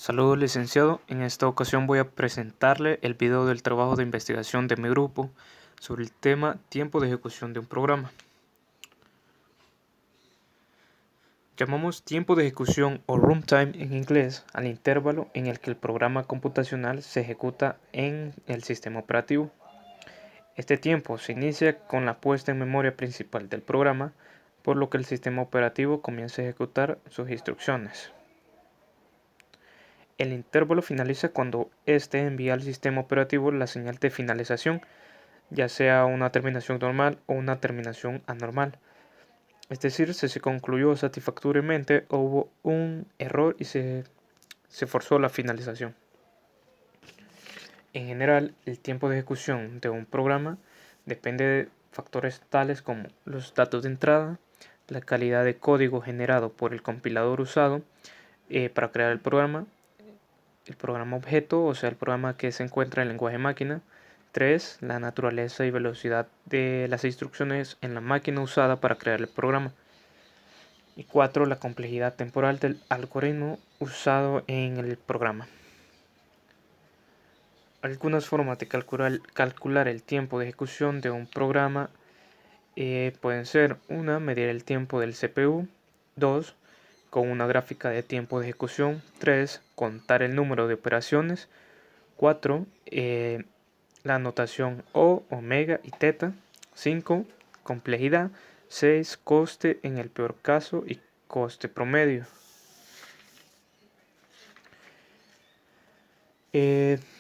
Saludos, licenciado. En esta ocasión voy a presentarle el video del trabajo de investigación de mi grupo sobre el tema tiempo de ejecución de un programa. Llamamos tiempo de ejecución o runtime en inglés al intervalo en el que el programa computacional se ejecuta en el sistema operativo. Este tiempo se inicia con la puesta en memoria principal del programa, por lo que el sistema operativo comienza a ejecutar sus instrucciones. El intervalo finaliza cuando éste envía al sistema operativo la señal de finalización, ya sea una terminación normal o una terminación anormal. Es decir, si se concluyó satisfactoriamente o hubo un error y se forzó la finalización. En general, el tiempo de ejecución de un programa depende de factores tales como los datos de entrada, la calidad de código generado por el compilador usado para crear el programa objeto, o sea, el programa que se encuentra en el lenguaje máquina. 3. La naturaleza y velocidad de las instrucciones en la máquina usada para crear el programa. Y 4. La complejidad temporal del algoritmo usado en el programa. Algunas formas de calcular el tiempo de ejecución de un programa pueden ser: 1. Medir el tiempo del CPU. 2. Con una gráfica de tiempo de ejecución. 3. Contar el número de operaciones. 4. La notación O, omega y teta. 5. Complejidad. 6. Coste en el peor caso y coste promedio.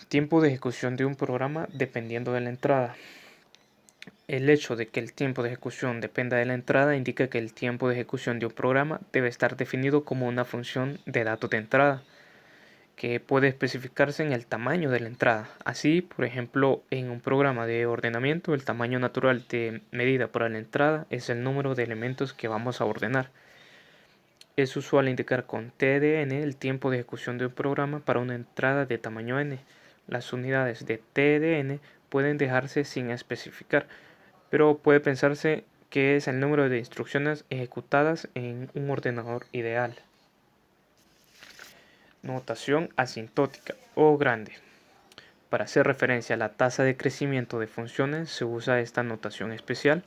Tiempo de ejecución de un programa dependiendo de la entrada. El hecho de que el tiempo de ejecución dependa de la entrada indica que el tiempo de ejecución de un programa debe estar definido como una función de datos de entrada, que puede especificarse en el tamaño de la entrada. Así, por ejemplo, en un programa de ordenamiento, el tamaño natural de medida para la entrada es el número de elementos que vamos a ordenar. Es usual indicar con TDN el tiempo de ejecución de un programa para una entrada de tamaño n. Las unidades de TDN pueden dejarse sin especificar, pero puede pensarse que es el número de instrucciones ejecutadas en un ordenador ideal. Notación asintótica o grande. Para hacer referencia a la tasa de crecimiento de funciones se usa esta notación especial.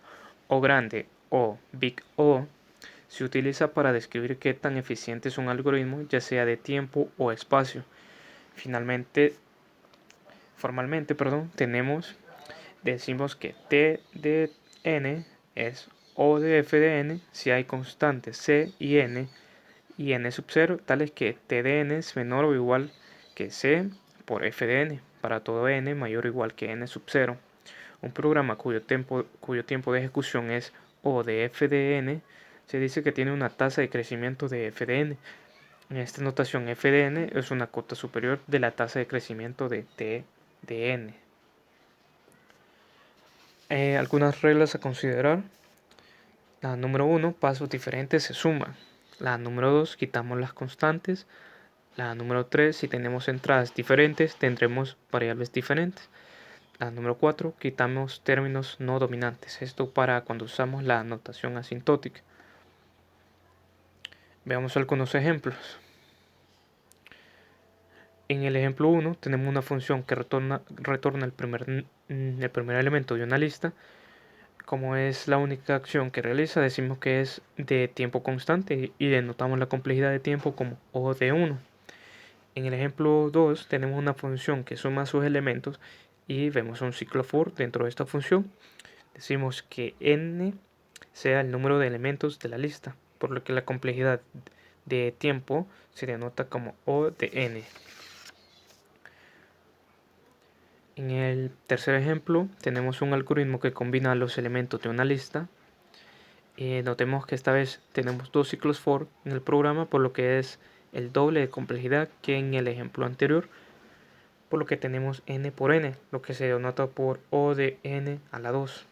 O grande o big O se utiliza para describir qué tan eficiente es un algoritmo, ya sea de tiempo o espacio. Formalmente, decimos que T de n es O de f de n si hay constantes c y n sub 0, tales que T de n es menor o igual que c por f de n, para todo n mayor o igual que n sub 0. Un programa cuyo tiempo de ejecución es O de f de n se dice que tiene una tasa de crecimiento de f de n. En esta notación, f de n es una cota superior de la tasa de crecimiento de t de n. Algunas reglas a considerar. La número 1, pasos diferentes se suman. La número 2, quitamos las constantes. La número 3, si tenemos entradas diferentes, tendremos variables diferentes. La número 4, quitamos términos no dominantes. Esto para cuando usamos la notación asintótica. Veamos algunos ejemplos. En el ejemplo 1 tenemos una función que retorna el primer elemento de una lista. Como es la única acción que realiza, decimos que es de tiempo constante y denotamos la complejidad de tiempo como O de 1. En el ejemplo 2 tenemos una función que suma sus elementos y vemos un ciclo for dentro de esta función. Decimos que n sea el número de elementos de la lista, por lo que la complejidad de tiempo se denota como O de n. En el tercer ejemplo tenemos un algoritmo que combina los elementos de una lista. Notemos que esta vez tenemos dos ciclos for en el programa, por lo que es el doble de complejidad que en el ejemplo anterior, por lo que tenemos n por n, lo que se denota por O de n a la 2.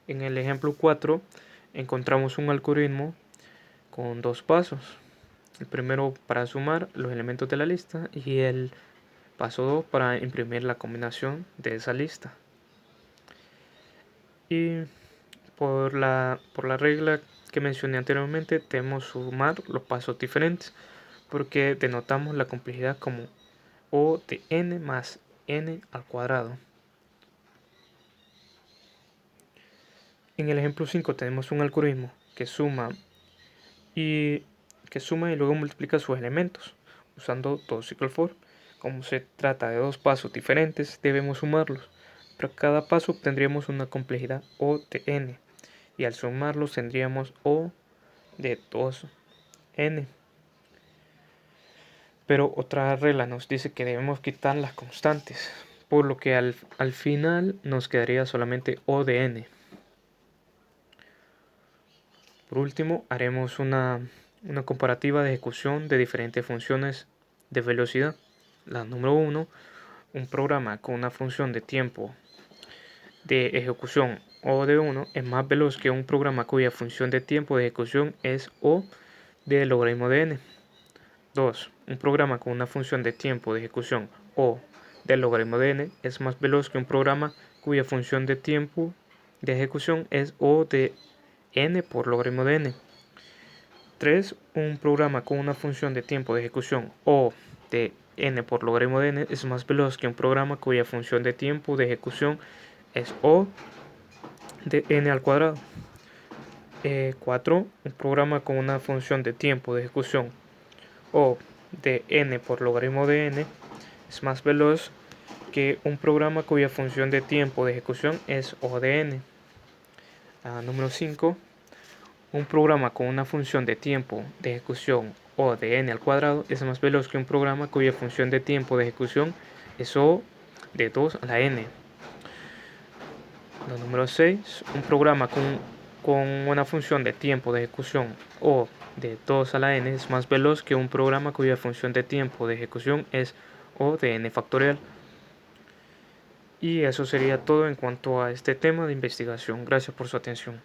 En el ejemplo 4 encontramos un algoritmo con dos pasos. El primero para sumar los elementos de la lista y el paso 2 para imprimir la combinación de esa lista. Y por la regla que mencioné anteriormente, debemos sumar los pasos diferentes. porque denotamos la complejidad como O de n más n al cuadrado. En el ejemplo 5 tenemos un algoritmo que suma y luego multiplica sus elementos usando dos ciclo for. Como se trata de dos pasos diferentes, debemos sumarlos. Para cada paso obtendríamos una complejidad O de n y al sumarlos tendríamos O de 2n. Pero otra regla nos dice que debemos quitar las constantes, por lo que al final nos quedaría solamente O de n. Por último, haremos una comparativa de ejecución de diferentes funciones de velocidad. La número 1, un programa con una función de tiempo de ejecución O de 1 es más veloz que un programa cuya función de tiempo de ejecución es O del logaritmo de n. 2. Un programa con una función de tiempo de ejecución O del logaritmo de n es más veloz que un programa cuya función de tiempo de ejecución es O de n por logaritmo de n. 3. Un programa con una función de tiempo de ejecución O de n por logaritmo de n es más veloz que un programa cuya función de tiempo de ejecución es O de n al cuadrado. 4. Un programa con una función de tiempo de ejecución O de n por logaritmo de n es más veloz que un programa cuya función de tiempo de ejecución es O de n. Número 5. Un programa con una función de tiempo de ejecución O de n al cuadrado es más veloz que un programa cuya función de tiempo de ejecución es O de 2 a la n. Número 6. Un programa con una función de tiempo de ejecución O de 2 a la n es más veloz que un programa cuya función de tiempo de ejecución es O de n factorial. Y eso sería todo en cuanto a este tema de investigación. Gracias por su atención.